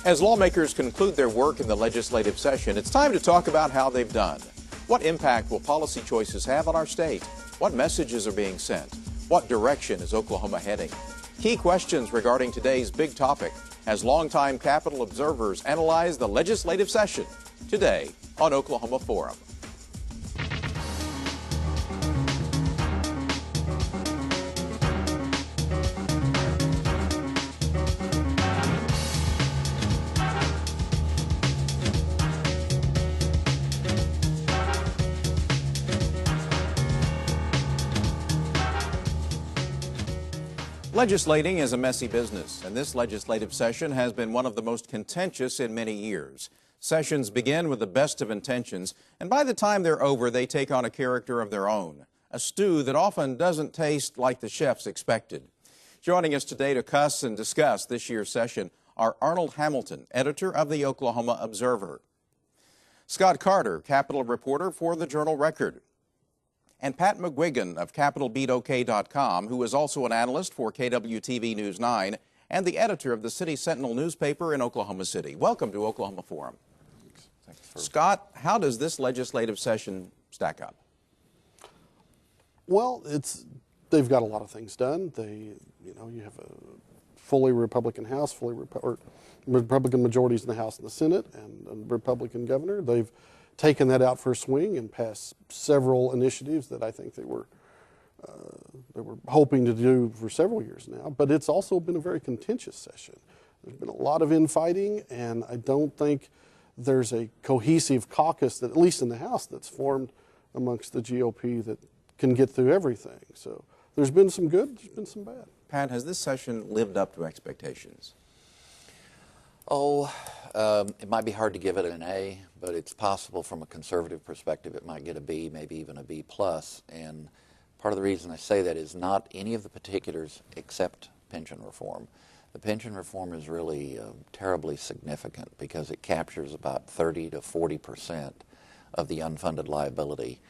As lawmakers conclude their work in the legislative session, it's time to talk about how they've done. What impact will policy choices have on our state? What messages are being sent? What direction is Oklahoma heading? Key questions regarding today's big topic as longtime Capitol observers analyze the legislative session today on Oklahoma Forum. Legislating is a messy business, and this legislative session has been one of the most contentious in many years. Sessions begin with the best of intentions, and by the time they're over, they take on a character of their own, a stew that often doesn't taste like the chefs expected. Joining us today to cuss and discuss this year's session are Arnold Hamilton, editor of the Oklahoma Observer, Scott Carter, Capitol reporter for the Journal Record, and Pat McGuigan of CapitolBeatOK.com, who is also an analyst for KWTV News 9 and the editor of the City Sentinel newspaper in Oklahoma City. Welcome to Oklahoma Forum. Thanks. Scott, how does this legislative session stack up? Well, they've got a lot of things done. You have a fully Republican House, Republican majorities in the House and the Senate, and a Republican governor. They've taken that out for a swing and passed several initiatives that I think they were hoping to do for several years now. But it's also been a very contentious session. There's been a lot of infighting, and I don't think there's a cohesive caucus, that, at least in the House, that's formed amongst the GOP that can get through everything. So there's been some good, there's been some bad. Pat, has this session lived up to expectations? It might be hard to give it an A, but it's possible from a conservative perspective it might get a B, maybe even a B+. And part of the reason I say that is not any of the particulars except pension reform. The pension reform is really terribly significant because it captures about 30 to 40% of the unfunded liability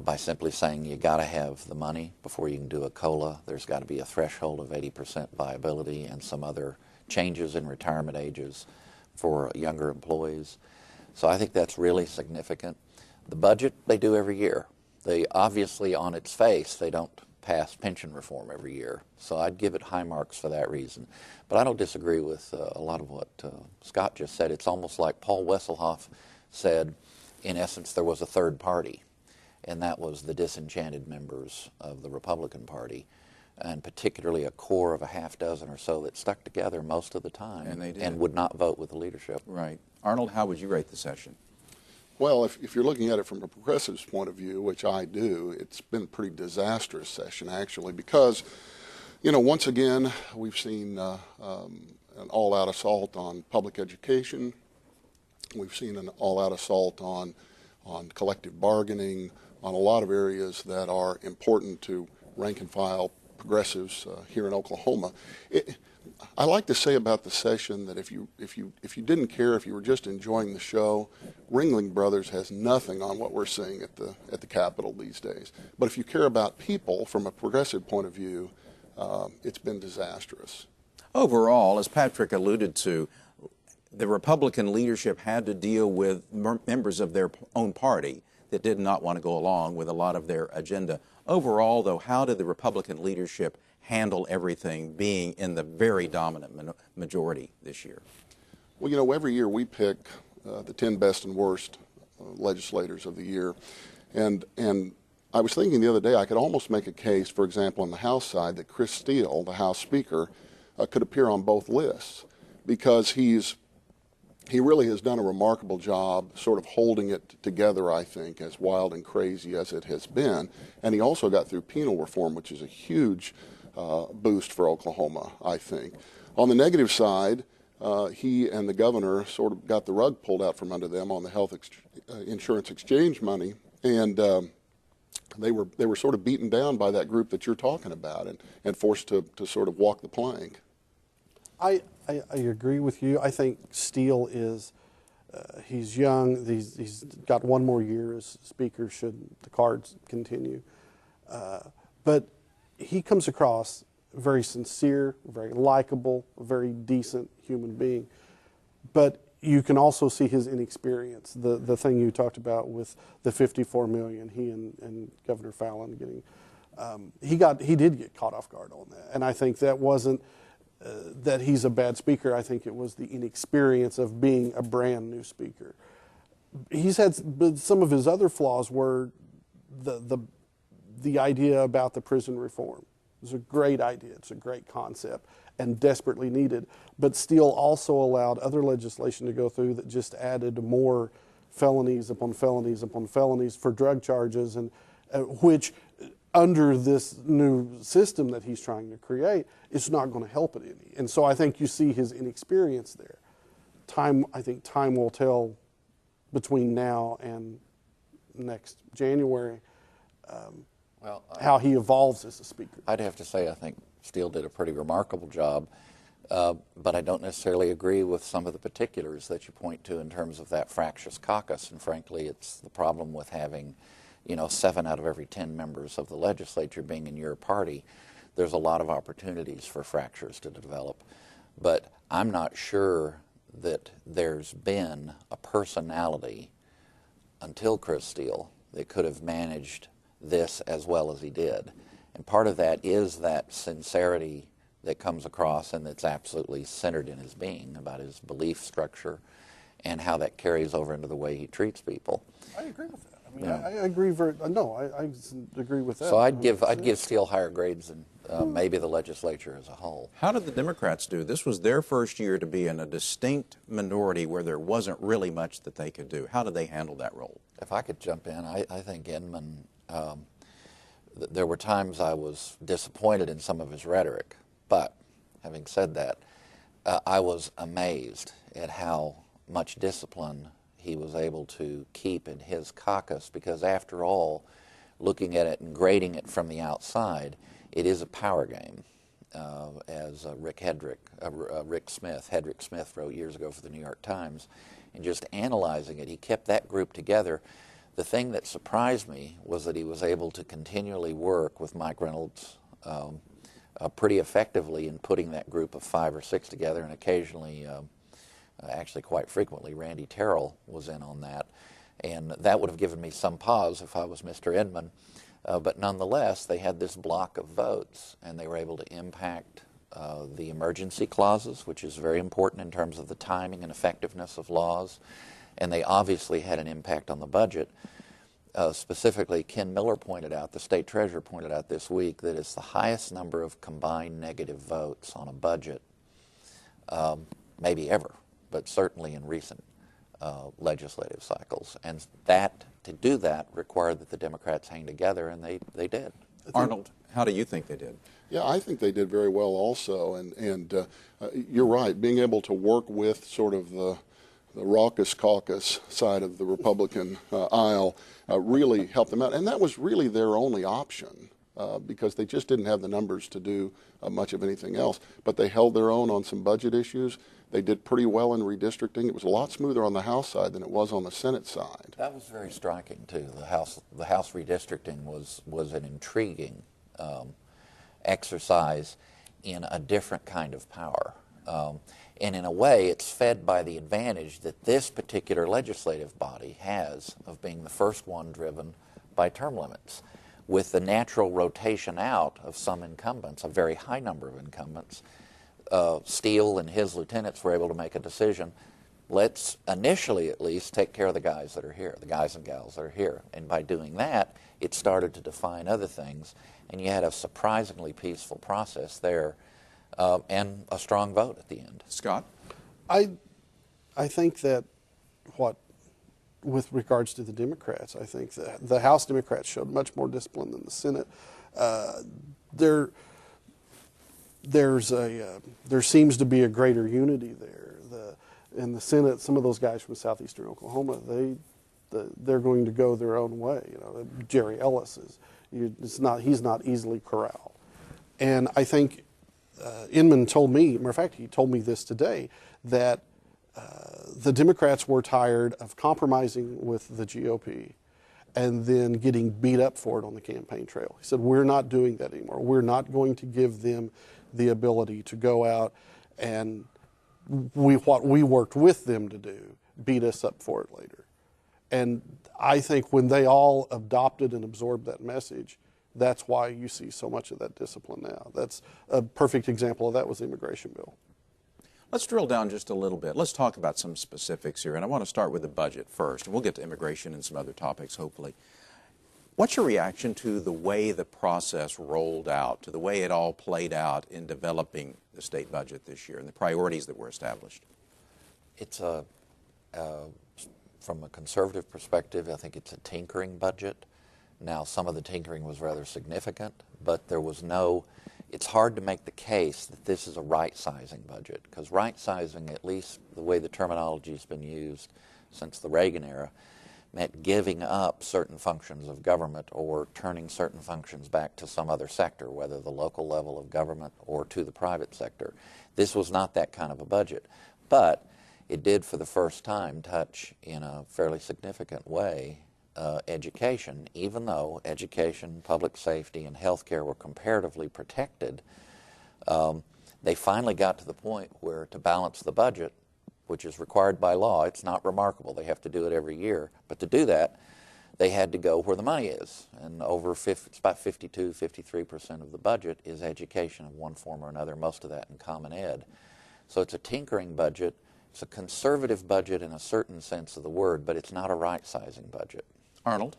by simply saying you got to have the money before you can do a COLA. There's got to be a threshold of 80% viability and some other changes in retirement ages for younger employees. So I think that's really significant. The budget they do every year. They obviously, on its face, they don't pass pension reform every year. So I'd give it high marks for that reason. But I don't disagree with a lot of what Scott just said. It's almost like Paul Wesselhoff said, in essence, there was a third party, and that was the disenchanted members of the Republican Party, and particularly a core of a half dozen or so that stuck together most of the time and would not vote with the leadership. Right. Arnold, how would you rate the session? Well, if you're looking at it from a progressive's point of view, which I do, it's been a pretty disastrous session, actually, because, once again, we've seen an all-out assault on public education. We've seen an all-out assault on collective bargaining, on a lot of areas that are important to rank-and-file progressives here in Oklahoma. I like to say about the session that if you didn't care, if you were just enjoying the show, Ringling Brothers has nothing on what we're seeing at the Capitol these days. But if you care about people from a progressive point of view, it's been disastrous. Overall, as Patrick alluded to, the Republican leadership had to deal with members of their own party that did not want to go along with a lot of their agenda. Overall, though, how did the Republican leadership handle everything being in the very dominant majority this year? Well, every year we pick the 10 best and worst legislators of the year. And I was thinking the other day I could almost make a case, for example, on the House side, that Kris Steele, the House Speaker, could appear on both lists because he really has done a remarkable job sort of holding it together, I think, as wild and crazy as it has been. And he also got through penal reform, which is a huge boost for Oklahoma, I think. On the negative side, he and the governor sort of got the rug pulled out from under them on the health insurance exchange money. And they were sort of beaten down by that group that you're talking about and forced to sort of walk the plank. I agree with you. I think Steele is, he's young. He's got one more year as Speaker should the cards continue. But he comes across very sincere, very likable, very decent human being. but you can also see his inexperience. The thing you talked about with the $54 million, he and Governor Fallon getting, he did get caught off guard on that. And I think that wasn't that he's a bad speaker. I think it was the inexperience of being a brand new speaker. He's had, but some of his other flaws were the idea about the prison reform. It was a great idea. It's a great concept and desperately needed, but Steele also allowed other legislation to go through that just added more felonies upon felonies upon felonies for drug charges, and which under this new system that he's trying to create, it's not going to help it any. And so I think you see his inexperience there. I think time will tell between now and next January how he evolves as a speaker. I'd have to say I think Steele did a pretty remarkable job, but I don't necessarily agree with some of the particulars that you point to in terms of that fractious caucus. And frankly, it's the problem with having, 7 out of every 10 members of the legislature being in your party. There's a lot of opportunities for fractures to develop. But I'm not sure that there's been a personality until Kris Steele that could have managed this as well as he did. And part of that is that sincerity that comes across and that's absolutely centered in his being about his belief structure and how that carries over into the way he treats people. I agree with that. I mean, I agree I agree with that. So I'd give Steele higher grades than maybe the legislature as a whole. How did the Democrats do? This was their first year to be in a distinct minority where there wasn't really much that they could do. How did they handle that role? If I could jump in, I think Inman, there were times I was disappointed in some of his rhetoric, but having said that, I was amazed at how much discipline he was able to keep in his caucus, because after all, looking at it and grading it from the outside, it is a power game, as Hedrick Smith wrote years ago for the New York Times. And just analyzing it, he kept that group together. The thing that surprised me was that he was able to continually work with Mike Reynolds pretty effectively in putting that group of 5 or 6 together, and occasionally, actually quite frequently, Randy Terrell was in on that. And that would have given me some pause if I was Mr. Inman. But nonetheless, they had this block of votes, and they were able to impact the emergency clauses, which is very important in terms of the timing and effectiveness of laws. And they obviously had an impact on the budget. Specifically, Ken Miller pointed out, the state treasurer pointed out this week, that it's the highest number of combined negative votes on a budget, maybe ever, but certainly in recent legislative cycles. And to do that required that the Democrats hang together, and they did. Arnold, how do you think they did? Yeah, I think they did very well also. And you're right, being able to work with sort of the raucous caucus side of the Republican aisle really helped them out. And that was really their only option because they just didn't have the numbers to do much of anything else. But they held their own on some budget issues. They did pretty well in redistricting. It was a lot smoother on the House side than it was on the Senate side. That was very striking, too. The House redistricting was an intriguing exercise in a different kind of power. And in a way, it's fed by the advantage that this particular legislative body has of being the first one driven by term limits. With the natural rotation out of some incumbents, a very high number of incumbents, Steele and his lieutenants were able to make a decision. Let's initially, at least, take care of the guys that are here, the guys and gals that are here. And by doing that, it started to define other things. And you had a surprisingly peaceful process there. And a strong vote at the end. Scott? I think that with regards to the Democrats, I think that the House Democrats showed much more discipline than the Senate. There seems to be a greater unity there. In the Senate, some of those guys from southeastern Oklahoma, they're going to go their own way. Jerry Ellis he's not easily corralled, and I think. Inman told me, matter of fact, he told me this today, that the Democrats were tired of compromising with the GOP and then getting beat up for it on the campaign trail. He said, we're not doing that anymore. We're not going to give them the ability to go out and what we worked with them to do beat us up for it later. And I think when they all adopted and absorbed that message, that's why you see so much of that discipline now. That's a perfect example of that was the immigration bill. Let's drill down just a little bit. Let's talk about some specifics here, and I want to start with the budget first, and we'll get to immigration and some other topics, hopefully. What's your reaction to the way the process rolled out, to the way it all played out in developing the state budget this year and the priorities that were established? It's from a conservative perspective, I think it's a tinkering budget. Now, some of the tinkering was rather significant, but there was it's hard to make the case that this is a right-sizing budget, because right-sizing, at least the way the terminology has been used since the Reagan era, meant giving up certain functions of government or turning certain functions back to some other sector, whether the local level of government or to the private sector. This was not that kind of a budget, but it did for the first time touch in a fairly significant way education, even though education, public safety, and health care were comparatively protected. They finally got to the point where to balance the budget, which is required by law, it's not remarkable. They have to do it every year. But to do that, they had to go where the money is. And it's about 52, 53% of the budget is education of one form or another, most of that in common ed. So it's a tinkering budget. It's a conservative budget in a certain sense of the word, but it's not a right-sizing budget. Arnold?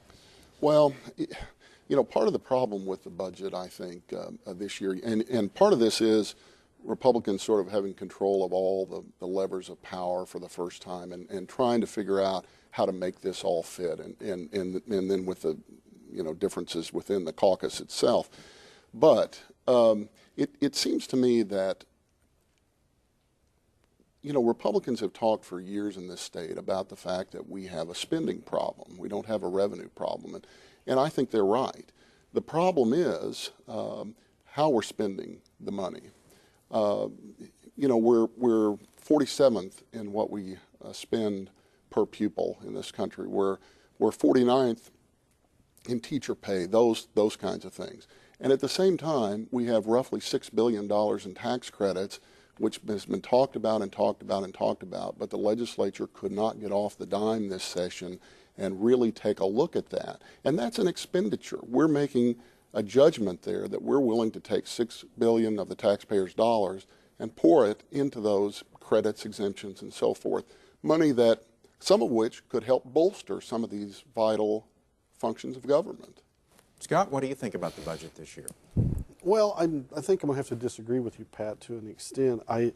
Well, you know, part of the problem with the budget, I think, this year, and part of this is Republicans sort of having control of all the levers of power for the first time and trying to figure out how to make this all fit and then with the, you know, differences within the caucus itself. But it seems to me that, you know, Republicans have talked for years in this state about the fact that we have a spending problem. We don't have a revenue problem. And I think they're right. The problem is how we're spending the money. You know, we're 47th in what we spend per pupil in this country. We're 49th in teacher pay, those kinds of things. And at the same time, we have roughly $6 billion in tax credits, which has been talked about and talked about and talked about, but the legislature could not get off the dime this session and really take a look at that. And that's an expenditure. We're making a judgment there that we're willing to take $6 billion of the taxpayers' dollars and pour it into those credits, exemptions, and so forth. Money that, some of which could help bolster some of these vital functions of government. Scott, what do you think about the budget this year? Well, I think I'm going to have to disagree with you, Pat, to an extent. I've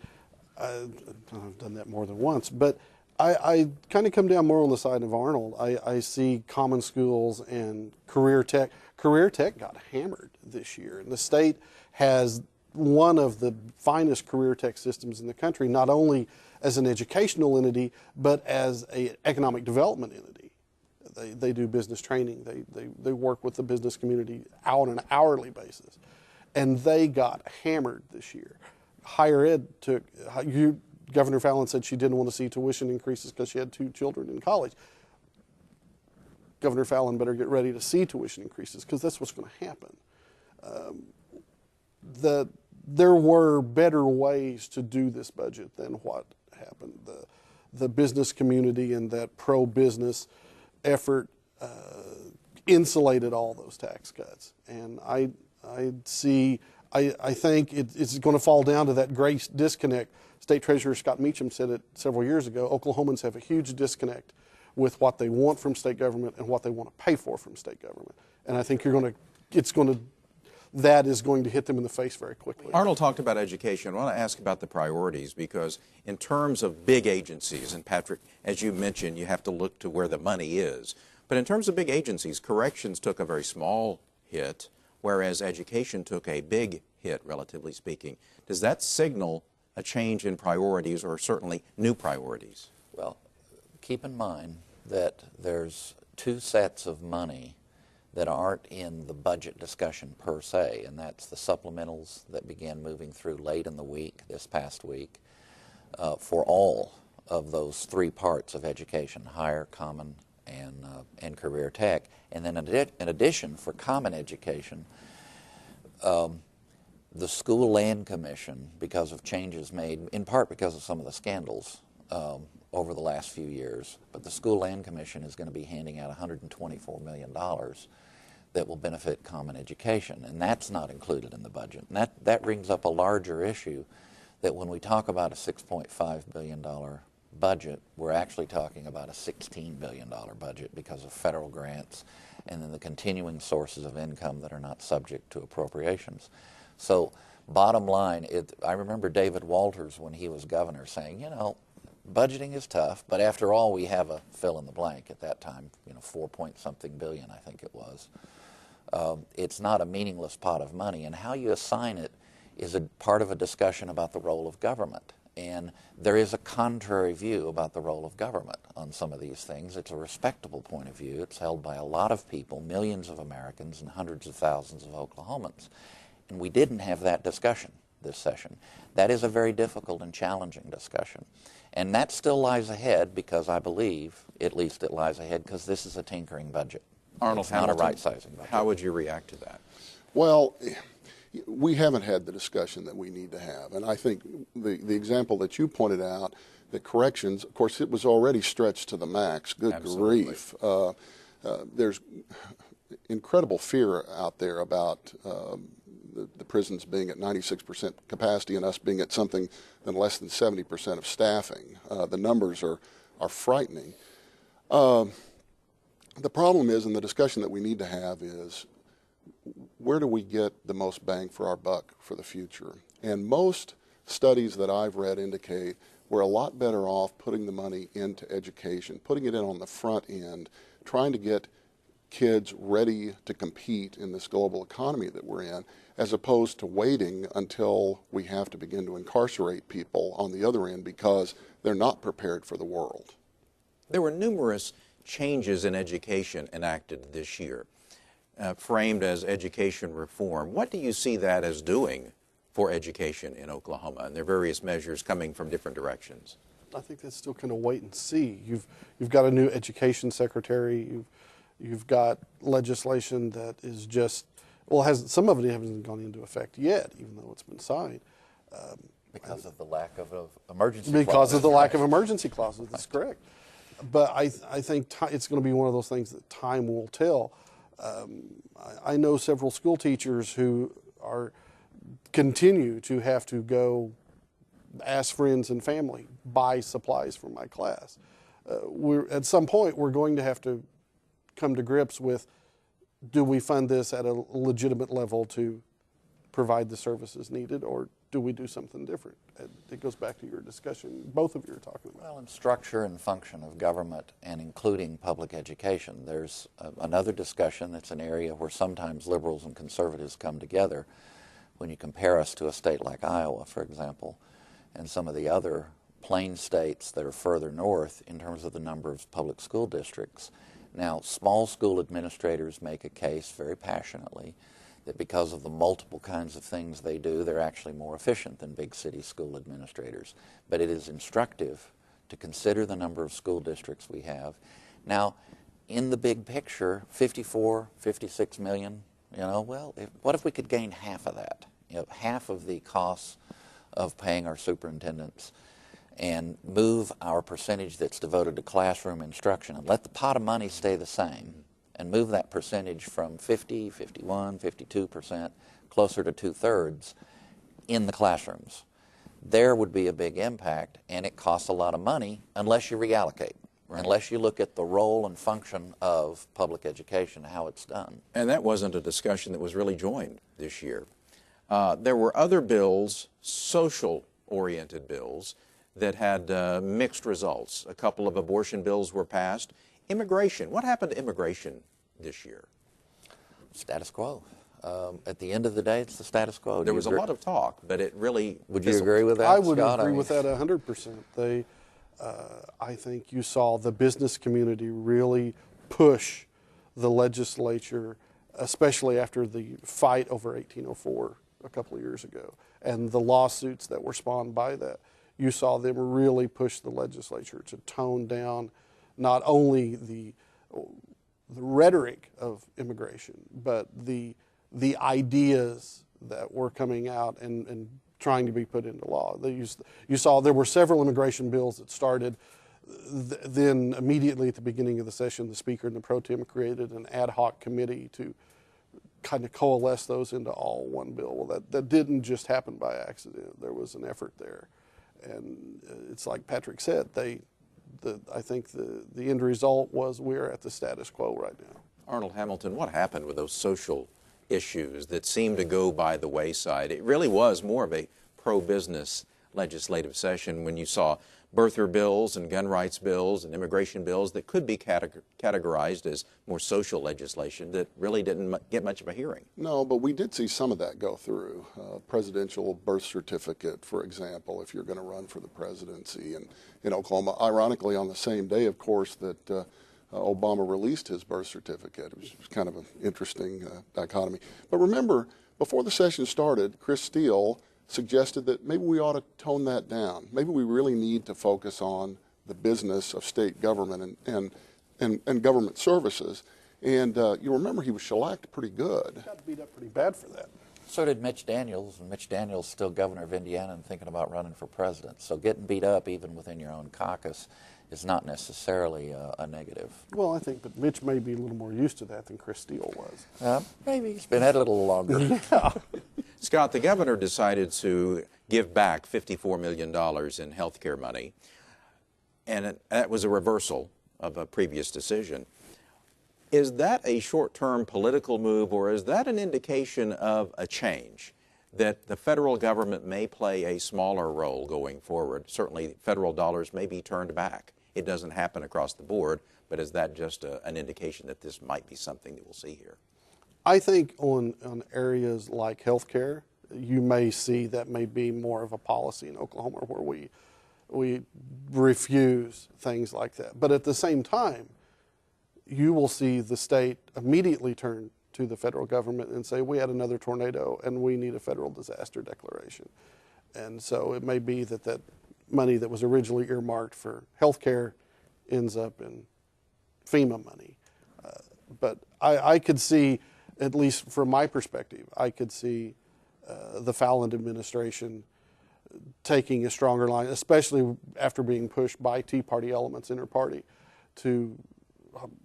done that more than once, but I kind of come down more on the side of Arnold. I see common schools and career tech. Career tech got hammered this year, and the state has one of the finest career tech systems in the country, not only as an educational entity, but as an economic development entity. They do business training. They work with the business community on an hourly basis. And they got hammered this year. Higher ed Governor Fallon said she didn't want to see tuition increases because she had 2 children in college. Governor Fallon better get ready to see tuition increases because that's what's going to happen. There were better ways to do this budget than what happened. The business community and that pro-business effort insulated all those tax cuts. And I think it's going to fall down to that great disconnect. State Treasurer Scott Meacham said it several years ago. Oklahomans have a huge disconnect with what they want from state government and what they want to pay for from state government. And I think that is going to hit them in the face very quickly. Arnold talked about education. I want to ask about the priorities because in terms of big agencies, and Patrick, as you mentioned, you have to look to where the money is. But in terms of big agencies, corrections took a very small hit, whereas education took a big hit, relatively speaking. Does that signal a change in priorities or certainly new priorities? Well, keep in mind that there's 2 sets of money that aren't in the budget discussion per se, and that's the supplementals that began moving through late in the week, this past week, for all of those 3 parts of education, higher, common, and career tech. And then in addition, for common education, The School Land Commission, because of changes made, in part because of some of the scandals over the last few years, but the School Land Commission is going to be handing out $124 million that will benefit common education, and that's not included in the budget. And that brings up a larger issue, that when we talk about a $6.5 billion budget, we're actually talking about a $16 billion budget because of federal grants and then the continuing sources of income that are not subject to appropriations. So bottom line, I remember David Walters when he was governor saying, you know, budgeting is tough, but after all, we have a fill in the blank at that time, you know, 4-point-something billion, I think it was. It's not a meaningless pot of money, and how you assign it is a part of a discussion about the role of government. And there is a contrary view about the role of government on some of these things. It's a respectable point of view. It's held by a lot of people, millions of Americans and hundreds of thousands of Oklahomans. And we didn't have that discussion this session. That is a very difficult and challenging discussion. And that still lies ahead because I believe, at least it lies ahead, because this is a tinkering budget. Arnold, it's not a right-sizing budget. How would you react to that? Well, we haven't had the discussion that we need to have. And I think the example that you pointed out, the corrections, of course, it was already stretched to the max. Good Absolutely. grief. There's incredible fear out there about the prisons being at 96% capacity and us being at something than less than 70% of staffing. The numbers are frightening. The problem is, and the discussion that we need to have is, where do we get the most bang for our buck for the future? And most studies that I've read indicate we're a lot better off putting the money into education, putting it in on the front end, trying to get kids ready to compete in this global economy that we're in, as opposed to waiting until we have to begin to incarcerate people on the other end because they're not prepared for the world. There were numerous changes in education enacted this year, framed as education reform. What do you see that as doing for education in Oklahoma? And there are various measures coming from different directions. I think that's still kind of wait and see. You've got a new education secretary. You've got legislation that is just, well, some of it hasn't gone into effect yet, even though it's been signed. Because of the lack of emergency because clauses. of the lack of emergency clauses. That's correct. But I think it's going to be one of those things that time will tell. I know several school teachers who continue to have to go ask friends and family, buy supplies for my class. At some point, we're going to have to come to grips with, do we fund this at a legitimate level to provide the services needed, or do we do something different? It goes back to your discussion, both of you are talking about. Well, in structure and function of government, and including public education, there's another discussion that's an area where sometimes liberals and conservatives come together. When you compare us to a state like Iowa, for example, and some of the other plain states that are further north in terms of the number of public school districts. Now, small school administrators make a case very passionately that because of the multiple kinds of things they do, they're actually more efficient than big city school administrators. But it is instructive to consider the number of school districts we have. Now, in the big picture, 54, 56 million, you know, well, what if we could gain half of that? You know, half of the costs of paying our superintendents, and move our percentage that's devoted to classroom instruction and let the pot of money stay the same, and move that percentage from 50, 51, 52% closer to 2/3 in the classrooms. There would be a big impact, and it costs a lot of money unless you reallocate, unless you look at the role and function of public education, how it's done. And that wasn't a discussion that was really joined this year. There were other bills, social-oriented bills, that had mixed results. A couple of abortion bills were passed. Immigration. What happened to immigration this year? Status quo. At the end of the day, it's the status quo. There was a lot of talk, but it really Would you agree with that, I would Scott? agree with that 100%. I think you saw the business community really push the legislature, especially after the fight over 1804 a couple of years ago, and the lawsuits that were spawned by that. You saw them really push the legislature to tone down not only the rhetoric of immigration, but the ideas that were coming out and trying to be put into law. You saw there were several immigration bills that started. Then immediately at the beginning of the session, the Speaker and the Pro Tem created an ad hoc committee to kind of coalesce those into all one bill. Well, that didn't just happen by accident. There was an effort there. And it's like Patrick said, I think the end result was we're at the status quo right now. Arnold Hamilton, what happened with those social issues that seemed to go by the wayside? It really was more of a pro-business legislative session when you saw birther bills and gun rights bills and immigration bills that could be categorized as more social legislation that really didn't get much of a hearing. No, but we did see some of that go through. Presidential birth certificate, for example, if you're going to run for the presidency in Oklahoma. Ironically, on the same day, of course, that Obama released his birth certificate. It was kind of an interesting dichotomy. But remember, before the session started, Kris Steele suggested that maybe we ought to tone that down. Maybe we really need to focus on the business of state government and government services. And you remember he was shellacked pretty good. He got beat up pretty bad for that. So did Mitch Daniels, and Mitch Daniels still governor of Indiana and thinking about running for president. So getting beat up even within your own caucus is not necessarily a negative. Well, I think, but Mitch may be a little more used to that than Kris Steele was. Maybe he's been at it a little longer. Yeah. Scott, the governor decided to give back $54 million in health care money, and that was a reversal of a previous decision. Is that a short-term political move, or is that an indication of a change, that the federal government may play a smaller role going forward? Certainly federal dollars may be turned back. It doesn't happen across the board, but is that just an indication that this might be something that we'll see here? I think on areas like healthcare, you may see that may be more of a policy in Oklahoma where we refuse things like that. But at the same time, you will see the state immediately turn to the federal government and say, we had another tornado and we need a federal disaster declaration. And so it may be that that money that was originally earmarked for healthcare ends up in FEMA money. But I could see, at least from my perspective, I could see the Fallon administration taking a stronger line, especially after being pushed by Tea Party elements in her party, to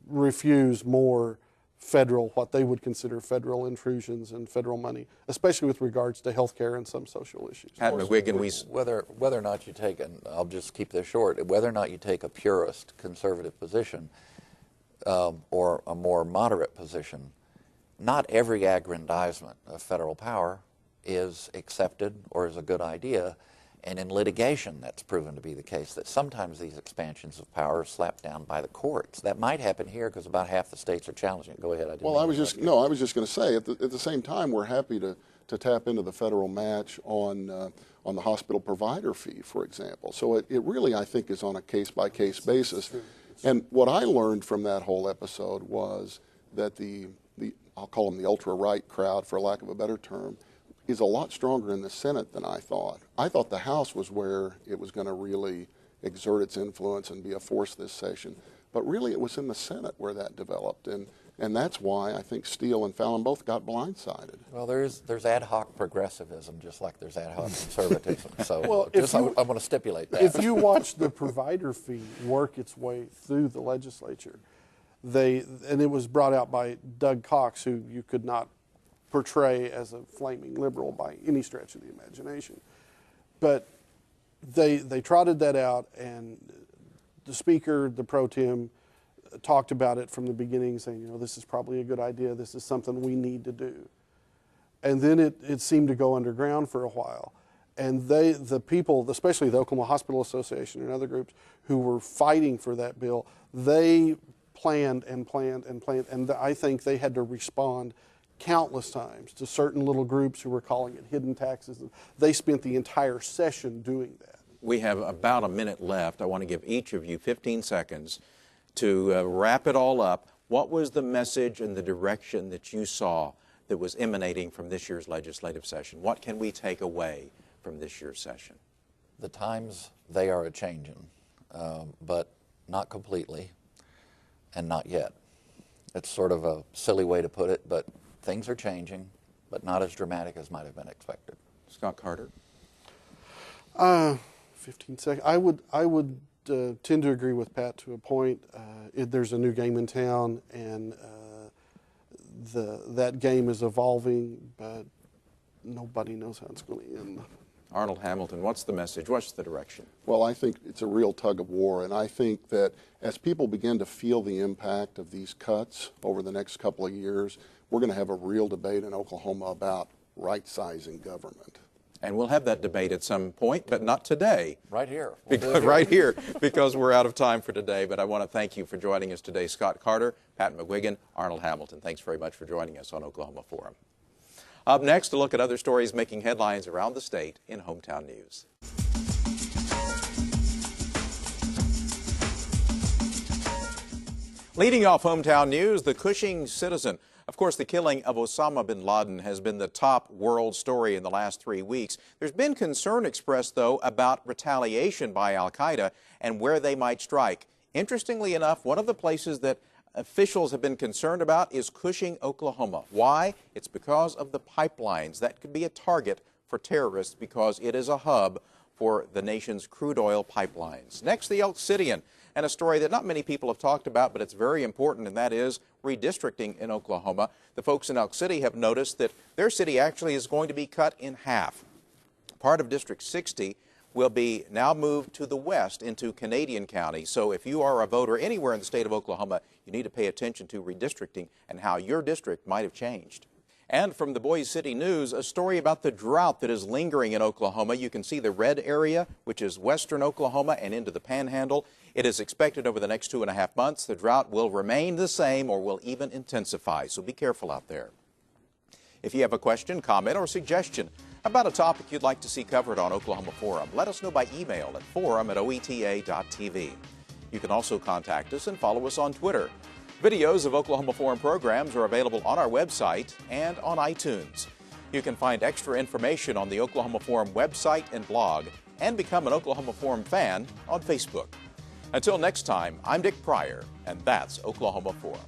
refuse more federal, what they would consider federal intrusions and federal money, especially with regards to health care and some social issues. At McGuigan, whether or not you take, and I'll just keep this short, whether or not you take a purist conservative position or a more moderate position, not every aggrandizement of federal power is accepted or is a good idea. And in litigation, that's proven to be the case, that sometimes these expansions of power are slapped down by the courts. That might happen here because about half the states are challenging it. Go ahead. Well, I was just going to say, at the same time, we're happy to tap into the federal match on the hospital provider fee, for example. So it really, I think, is on a case-by-case basis. And what I learned from that whole episode was that the I'll call them the ultra-right crowd, for lack of a better term, is a lot stronger in the Senate than I thought. I thought the House was where it was going to really exert its influence and be a force this session. But really it was in the Senate where that developed. And that's why I think Steele and Fallon both got blindsided. Well, there's ad hoc progressivism, just like there's ad hoc conservatism. So Well, I want to stipulate that. If you watch the provider fee work its way through the legislature, and it was brought out by Doug Cox, who you could not portray as a flaming liberal by any stretch of the imagination. But they trotted that out, and the Speaker, the Pro Tem, talked about it from the beginning, saying, this is probably a good idea, this is something we need to do. And then it seemed to go underground for a while. And the people, especially the Oklahoma Hospital Association and other groups who were fighting for that bill, they planned and planned and planned, and I think they had to respond countless times to certain little groups who were calling it hidden taxes. They spent the entire session doing that. we have about a minute left. I want to give each of you 15 seconds to wrap it all up. What was the message and the direction that you saw that was emanating from this year's legislative session? What can we take away from this year's session? The times, they are a-changing, but not completely and not yet. It's sort of a silly way to put it, but things are changing, but not as dramatic as might have been expected. Scott Carter? 15 seconds. I would tend to agree with Pat to a point. There's a new game in town, and that game is evolving, but nobody knows how it's going to end. Arnold Hamilton, what's the message? What's the direction? Well, I think it's a real tug of war, and I think that as people begin to feel the impact of these cuts over the next couple of years, we're going to have a real debate in Oklahoma about right-sizing government. And we'll have that debate at some point, but not today. Right here. Right here, because we're out of time for today. But I want to thank you for joining us today, Scott Carter, Pat McGuigan, Arnold Hamilton. Thanks very much for joining us on Oklahoma Forum. Up next, a look at other stories making headlines around the state in Hometown News. Leading off Hometown News, the Cushing citizen. Of course, the killing of Osama bin Laden has been the top world story in the last 3 weeks. There's been concern expressed, though, about retaliation by al-Qaeda and where they might strike. Interestingly enough, one of the places that officials have been concerned about is Cushing, Oklahoma. Why? It's because of the pipelines. That could be a target for terrorists because it is a hub for the nation's crude oil pipelines. Next, the Elk Cityan, and a story that not many people have talked about, but it's very important, and that is redistricting in Oklahoma. The folks in Elk City have noticed that their city actually is going to be cut in half. Part of District 60 will be now moved to the west into Canadian County. So if you are a voter anywhere in the state of Oklahoma, you need to pay attention to redistricting and how your district might have changed. And from the Boise City News, a story about the drought that is lingering in Oklahoma. You can see the red area, which is western Oklahoma and into the Panhandle. It is expected over the next 2.5 months the drought will remain the same or will even intensify, so be careful out there. If you have a question, comment, or suggestion about a topic you'd like to see covered on Oklahoma Forum, let us know by email at forum@oeta.tv. You can also contact us and follow us on Twitter. Videos of Oklahoma Forum programs are available on our website and on iTunes. You can find extra information on the Oklahoma Forum website and blog and become an Oklahoma Forum fan on Facebook. Until next time, I'm Dick Pryor, and that's Oklahoma Forum.